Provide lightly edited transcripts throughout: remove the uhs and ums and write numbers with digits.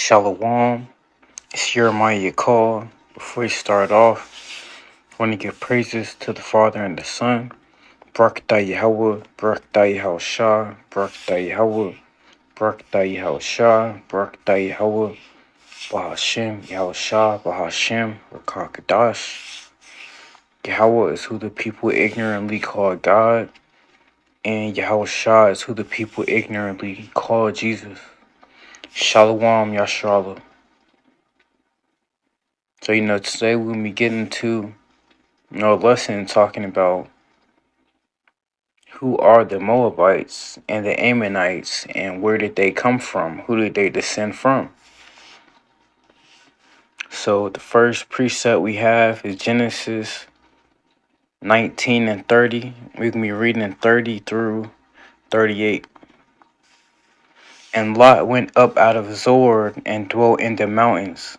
Shalom, it's your call. Before we start off, I want to give praises to the Father and the Son. Barakatah Yahweh, Barakatah Yahushua, Barakatah Yahweh, Barakatah Yahushua, Barakatah Yahweh, Bahashem, Yahushua, Bahashem, Rakakadash. Yahweh is who the people ignorantly call God, and Yahushua is who the people ignorantly call Jesus. Shalom, Yasharallah. So, today we're going to be getting to a lesson talking about who are the Moabites and the Ammonites and where did they come from? Who did they descend from? So, the first precept we have is Genesis 19 and 30. We can be reading in 30 through 38. And Lot went up out of Zoar and dwelt in the mountains,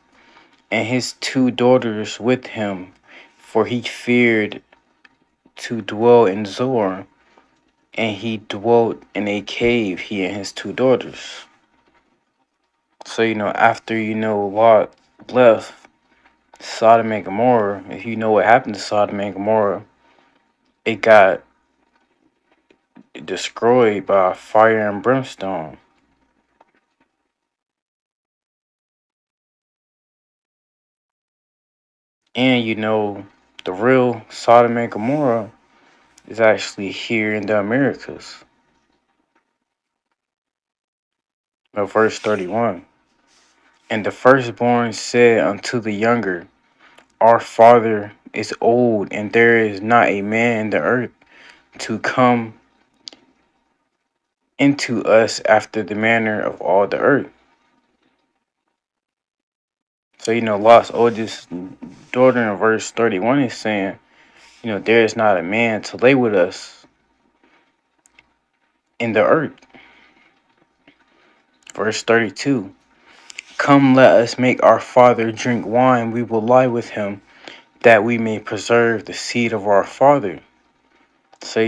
and his two daughters with him, for he feared to dwell in Zoar. And he dwelt in a cave, he and his two daughters. So, after, Lot left Sodom and Gomorrah, if you know what happened to Sodom and Gomorrah, it got destroyed by fire and brimstone. And, the real Sodom and Gomorrah is actually here in the Americas. Now, verse 31. And the firstborn said unto the younger, Our father is old, and there is not a man in the earth to come into us after the manner of all the earth. So, Lot's oldest daughter in verse 31 is saying, there is not a man to lay with us in the earth. Verse 32, Come, let us make our father drink wine, we will lie with him, that we may preserve the seed of our father. So,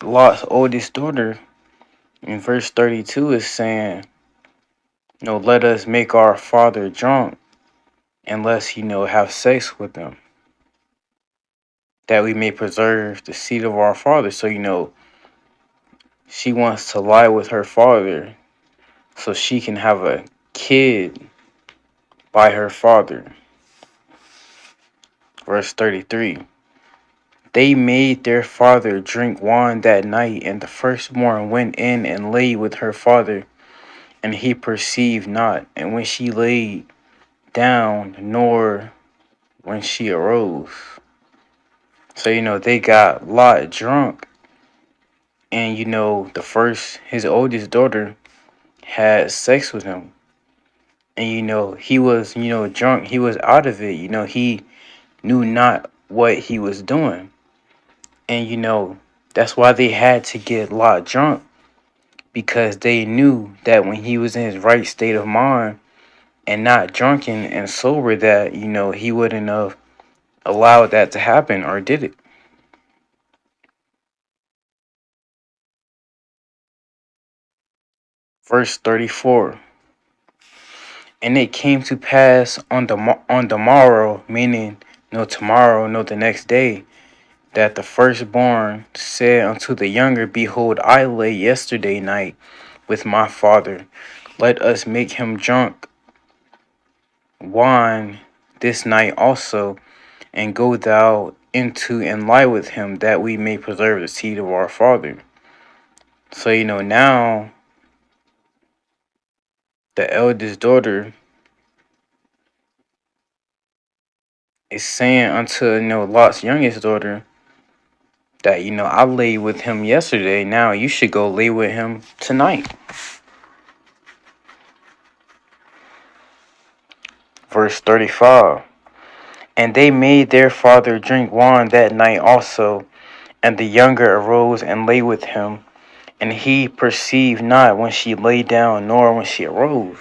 Lot's oldest daughter in verse 32 is saying, let us make our father drunk and let's, have sex with them, that we may preserve the seed of our father. So, she wants to lie with her father so she can have a kid by her father. Verse 33. They made their father drink wine that night, and the firstborn went in and lay with her father, and he perceived not. And when she laid down, nor when she arose. So, they got Lot drunk. And, his oldest daughter had sex with him. And, he was, drunk. He was out of it. He knew not what he was doing. And, that's why they had to get Lot drunk. Because they knew that when he was in his right state of mind and not drunken and sober, that, he wouldn't have allowed that to happen or did it. Verse 34. And it came to pass on the morrow, meaning no tomorrow, no the next day, that the firstborn said unto the younger, Behold, I lay yesterday night with my father. Let us make him drunk wine this night also, and go thou into and lie with him, that we may preserve the seed of our father. So, now the eldest daughter is saying unto, Lot's youngest daughter that, I lay with him yesterday. Now you should go lay with him tonight. Verse 35. And they made their father drink wine that night also, and the younger arose and lay with him, and he perceived not when she lay down, nor when she arose.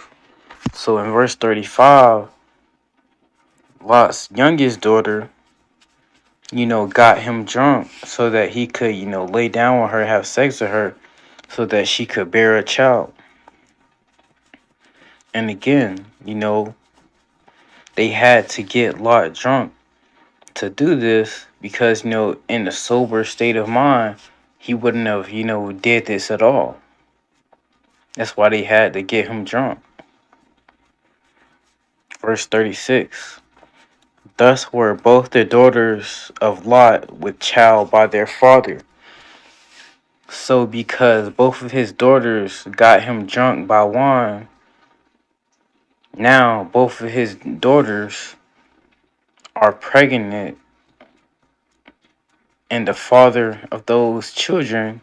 So in verse 35, Lot's youngest daughter, got him drunk so that he could, lay down with her, have sex with her, so that she could bear a child. And again, they had to get Lot drunk to do this because, in a sober state of mind, he wouldn't have, did this at all. That's why they had to get him drunk. Verse 36. Thus were both the daughters of Lot with child by their father. So because both of his daughters got him drunk by wine, now both of his daughters are pregnant, and the father of those children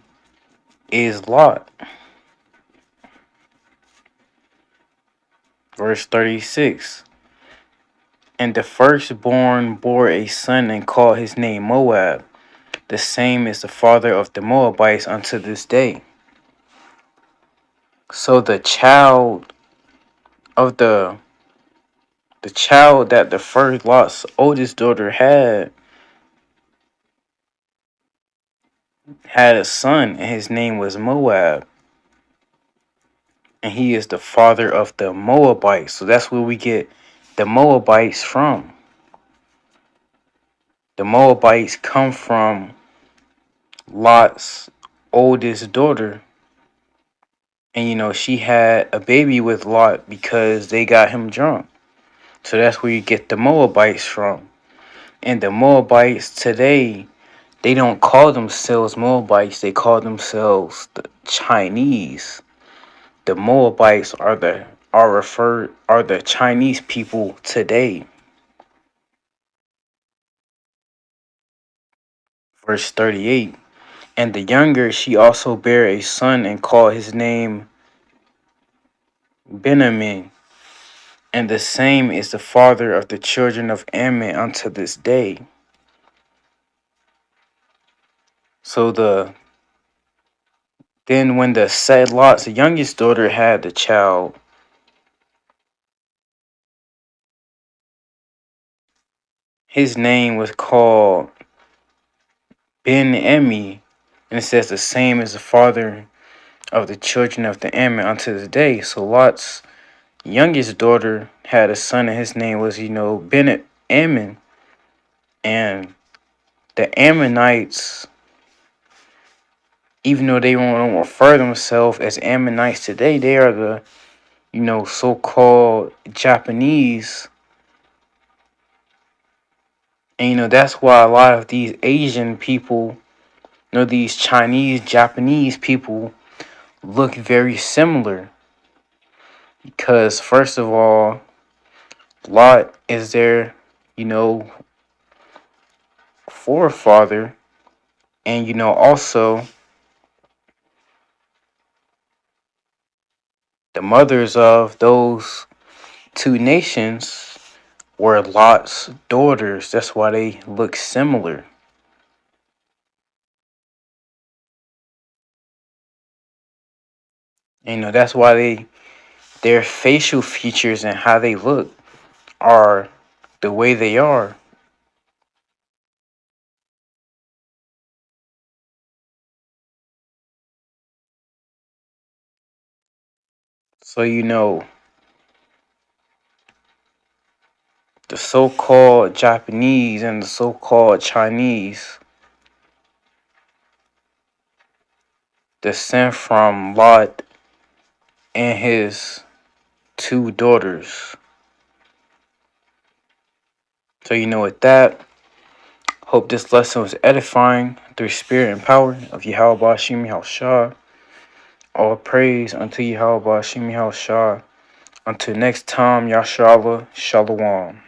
is Lot. Verse 36. And the firstborn bore a son and called his name Moab. The same is the father of the Moabites unto this day. So of the child that the first Lot's oldest daughter had a son, and his name was Moab. And he is the father of the Moabites. So that's where we get the Moabites from. The Moabites come from Lot's oldest daughter. And she had a baby with Lot because they got him drunk. So that's where you get the Moabites from. And the Moabites today, they don't call themselves Moabites, they call themselves the Chinese. The Moabites are the Chinese people today. Verse 38. And the younger she also bare a son and called his name Benjamin. And the same is the father of the children of Ammon unto this day. So then when the said Lot's youngest daughter had the child, his name was called Ben-Emmy, and it says the same as the father of the children of the Ammon unto this day. So Lot's youngest daughter had a son, and his name was, Ben-Ammon. And the Ammonites, even though they don't refer themselves as Ammonites today, they are the, so-called Japanese. And, that's why a lot of these Asian people, these Chinese, Japanese people look very similar. Because, first of all, Lot is their, forefather. And, also the mothers of those two nations were Lot's daughters. That's why they look similar. And, that's why their facial features and how they look are the way they are. So, the so-called Japanese and the so-called Chinese descend from Lot and his two daughters. So, with that, hope this lesson was edifying through spirit and power of Yahweh Shimi Shah. All praise unto Yahweh Shimi Shah. Until next time, Yashala Shalom.